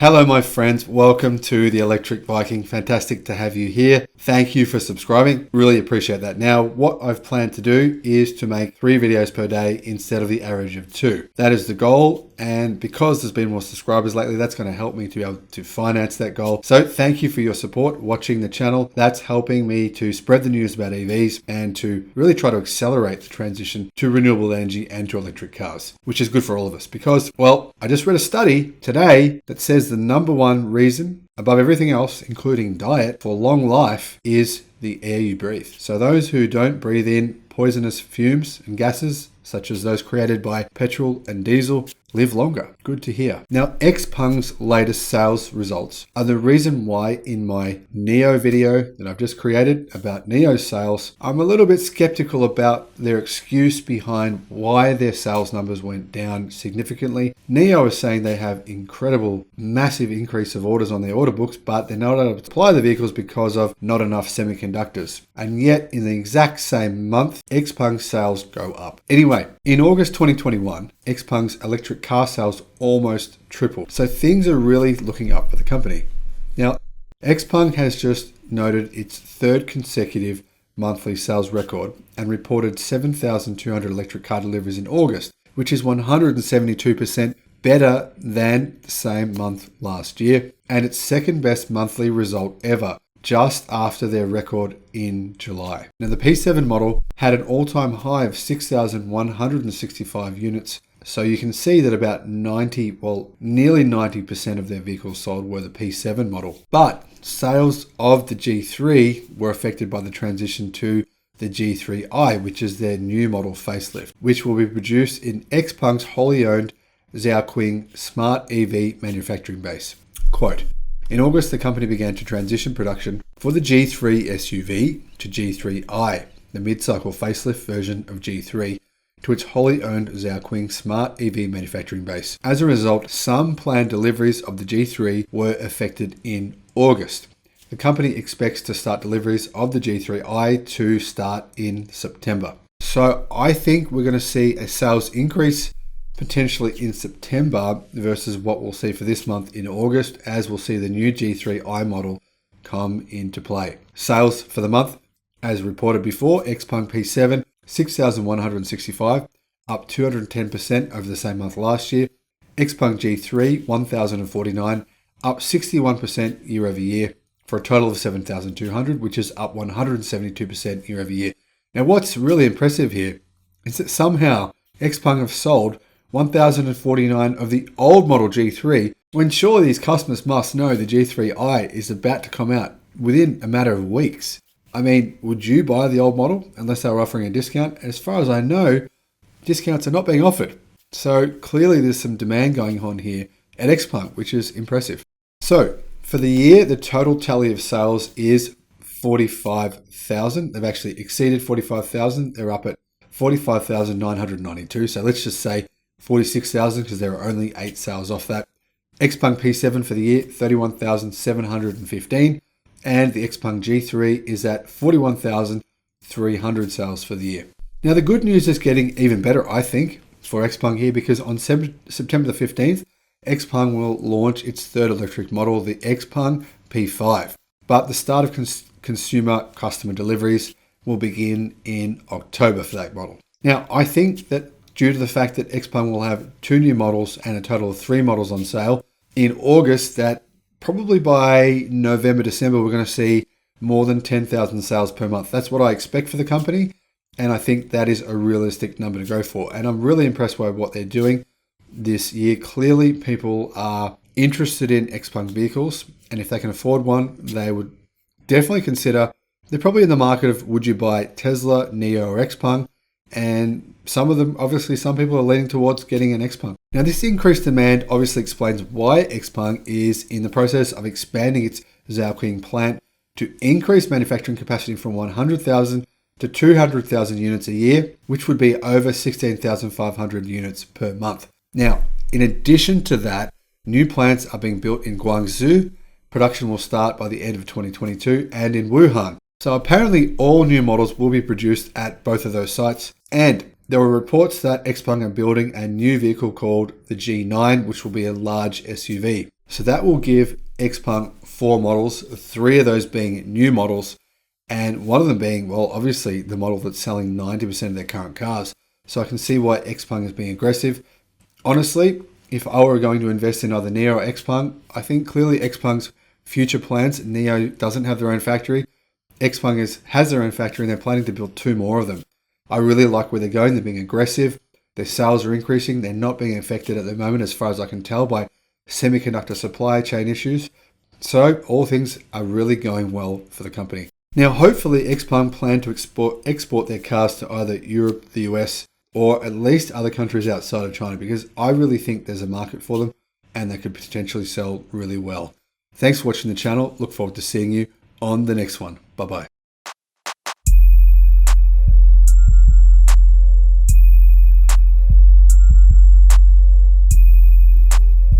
Hello my friends, welcome to the Electric Viking. Fantastic to have you here. Thank you for subscribing, really appreciate that. Now what I've planned to do is to make 3 videos per day instead of the average of 2. That is the goal, and because there's been more subscribers lately, that's going to help me to be able to finance that goal. So thank you for your support watching the channel. That's helping me to spread the news about EVs and to really try to accelerate the transition to renewable energy and to electric cars, which is good for all of us because, well, I just read a study today that says the number one reason above everything else, including diet, for long life is the air you breathe. So those who don't breathe in poisonous fumes and gases, such as those created by petrol and diesel, live longer. Good to hear. Now, Xpeng's latest sales results are the reason why in my Nio video that I've just created about Nio sales, I'm a little bit skeptical about their excuse behind why their sales numbers went down significantly. Nio is saying they have incredible, massive increase of orders on their order books, but they're not able to supply the vehicles because of not enough semiconductors. And yet, in the exact same month, Xpeng's sales go up. Anyway, in August 2021, Xpeng's electric car sales almost tripled. So things are really looking up for the company. Now, Xpeng has just noted its 3rd consecutive monthly sales record and reported 7,200 electric car deliveries in August, which is 172% better than the same month last year, and its 2nd best monthly result ever, just after their record in July. Now, the P7 model had an all-time high of 6,165 units. So you can see that about nearly 90% of their vehicles sold were the P7 model. But sales of the G3 were affected by the transition to the G3i, which is their new model facelift, which will be produced in Xpeng's wholly owned Zhaoqing smart EV manufacturing base. Quote, in August, the company began to transition production for the G3 SUV to G3i, the mid-cycle facelift version of G3, to its wholly owned Zhaoqing smart EV manufacturing base. As a result, some planned deliveries of the G3 were affected in August. The company expects to start deliveries of the G3i to start in September. So I think we're going to see a sales increase potentially in September versus what we'll see for this month in August, as we'll see the new G3i model come into play. Sales for the month, as reported before, Xpeng P7, 6,165, up 210% over the same month last year. Xpeng G3, 1,049, up 61% year over year, for a total of 7,200, which is up 172% year over year. Now, what's really impressive here is that somehow Xpeng have sold 1,049 of the old model G3, when surely these customers must know the G3i is about to come out within a matter of weeks. I mean, would you buy the old model unless they were offering a discount? As far as I know, discounts are not being offered. So clearly there's some demand going on here at Xpeng, which is impressive. So for the year, the total tally of sales is 45,000. They've actually exceeded 45,000. They're up at 45,992. So let's just say 46,000 because there are only 8 sales off that. Xpeng P7 for the year, 31,715. And the Xpeng G3 is at 41,300 sales for the year. Now, the good news is getting even better, I think, for Xpeng here, because on September the 15th, Xpeng will launch its 3rd electric model, the Xpeng P5. But the start of consumer customer deliveries will begin in October for that model. Now, I think that due to the fact that Xpeng will have 2 new models and a total of 3 models on sale in August, that probably by November, December, we're going to see more than 10,000 sales per month. That's what I expect for the company. And I think that is a realistic number to go for. And I'm really impressed by what they're doing this year. Clearly, people are interested in Xpeng vehicles. And if they can afford one, they would definitely consider. They're probably in the market of, would you buy Tesla, Nio, or Xpeng? And some of them, obviously, some people are leaning towards getting an Xpeng. Now, this increased demand obviously explains why Xpeng is in the process of expanding its Zhaoqing plant to increase manufacturing capacity from 100,000 to 200,000 units a year, which would be over 16,500 units per month. Now, in addition to that, new plants are being built in Guangzhou. Production will start by the end of 2022 and in Wuhan. So apparently all new models will be produced at both of those sites. And there were reports that Xpeng are building a new vehicle called the G9, which will be a large SUV. So that will give Xpeng 4 models, 3 of those being new models, and one of them being, well, obviously the model that's selling 90% of their current cars. So I can see why Xpeng is being aggressive. Honestly, if I were going to invest in either Nio or Xpeng, I think clearly Xpeng's future plans, Nio doesn't have their own factory. Xpeng has their own factory and they're planning to build 2 more of them. I really like where they're going. They're being aggressive. Their sales are increasing. They're not being affected at the moment, as far as I can tell, by semiconductor supply chain issues. So all things are really going well for the company. Now, hopefully Xpeng plan to export their cars to either Europe, the US, or at least other countries outside of China, because I really think there's a market for them and they could potentially sell really well. Thanks for watching the channel. Look forward to seeing you on the next one. Bye-bye.